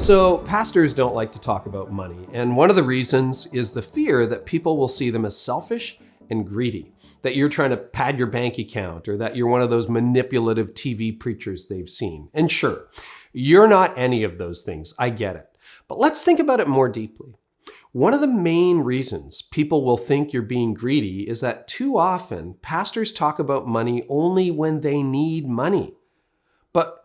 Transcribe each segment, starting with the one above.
So pastors don't like to talk about money, and one of the reasons is the fear that people will see them as selfish and greedy, that you're trying to pad your bank account, or that you're one of those manipulative TV preachers they've seen. And sure, you're not any of those things, I get it. But let's think about it more deeply. One of the main reasons people will think you're being greedy is that too often pastors talk about money only when they need money. But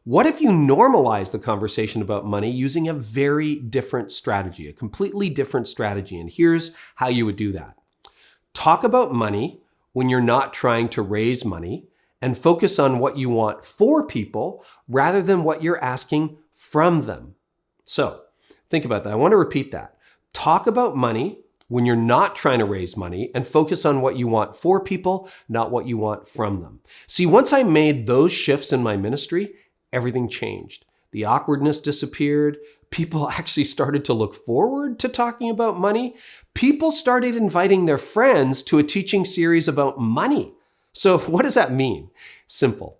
what if you normalize the conversation about money using a very different strategy, a completely different strategy? And here's how you would do that. Talk about money when you're not trying to raise money, and focus on what you want for people rather than what you're asking from them. So think about that. I want to repeat that. Talk about money when you're not trying to raise money, and focus on what you want for people, not what you want from them. See, once I made those shifts in my ministry, everything changed. The awkwardness disappeared. People actually started to look forward to talking about money. People started inviting their friends to a teaching series about money. So what does that mean? Simple.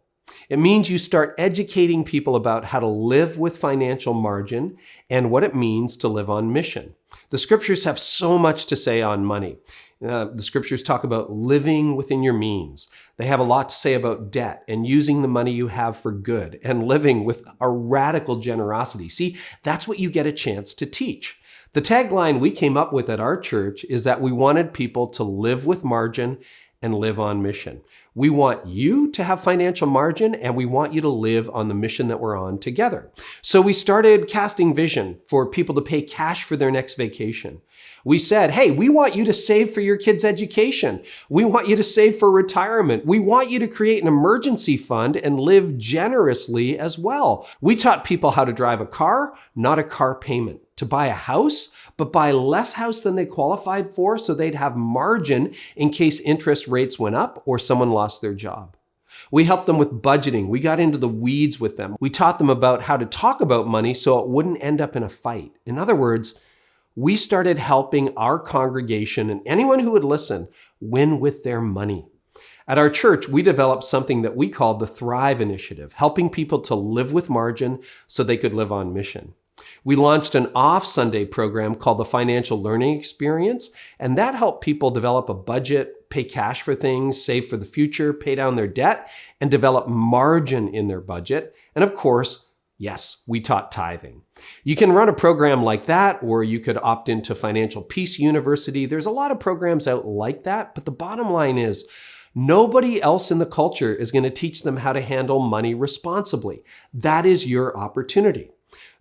It means you start educating people about how to live with financial margin and what it means to live on mission. The scriptures have so much to say on money. The scriptures talk about living within your means. They have a lot to say about debt and using the money you have for good and living with a radical generosity. See, that's what you get a chance to teach. The tagline we came up with at our church is that we wanted people to live with margin and live on mission. We want you to have financial margin, and we want you to live on the mission that we're on together. So we started casting vision for people to pay cash for their next vacation. We said, hey, we want you to save for your kids' education. We want you to save for retirement. We want you to create an emergency fund and live generously as well. We taught people how to drive a car, not a car payment, to buy a house, but buy less house than they qualified for so they'd have margin in case interest rates went up or someone lost their job. We helped them with budgeting. We got into the weeds with them. We taught them about how to talk about money so it wouldn't end up in a fight. In other words, we started helping our congregation and anyone who would listen win with their money. At our church, we developed something that we called the Thrive Initiative, helping people to live with margin so they could live on mission. We launched an off-Sunday program called the Financial Learning Experience, and that helped people develop a budget, pay cash for things, save for the future, pay down their debt, and develop margin in their budget. And of course, yes, we taught tithing. You can run a program like that, or you could opt into Financial Peace University. There's a lot of programs out like that, but the bottom line is, nobody else in the culture is going to teach them how to handle money responsibly. That is your opportunity.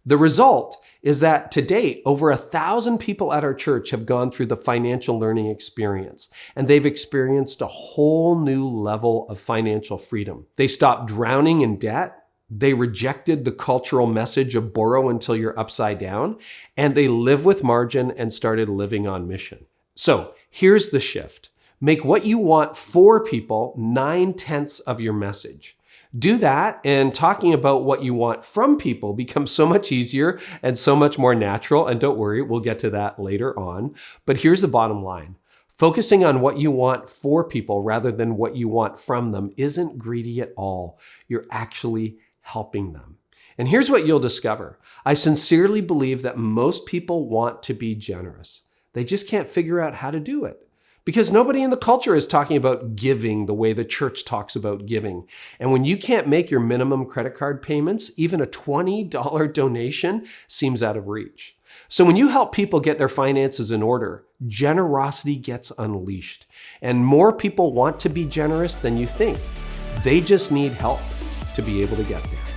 The result is that to date, over 1,000 people at our church have gone through the financial learning experience, and they've experienced a whole new level of financial freedom. They stopped drowning in debt. They rejected the cultural message of borrow until you're upside down, and they live with margin and started living on mission. So here's the shift. Make what you want for people 9/10 of your message. Do that, and talking about what you want from people becomes so much easier and so much more natural. And don't worry, we'll get to that later on. But here's the bottom line. Focusing on what you want for people rather than what you want from them isn't greedy at all. You're actually helping them. And here's what you'll discover. I sincerely believe that most people want to be generous. They just can't figure out how to do it. Because nobody in the culture is talking about giving the way the church talks about giving. And when you can't make your minimum credit card payments, even a $20 donation seems out of reach. So when you help people get their finances in order, generosity gets unleashed. And more people want to be generous than you think. They just need help to be able to get there.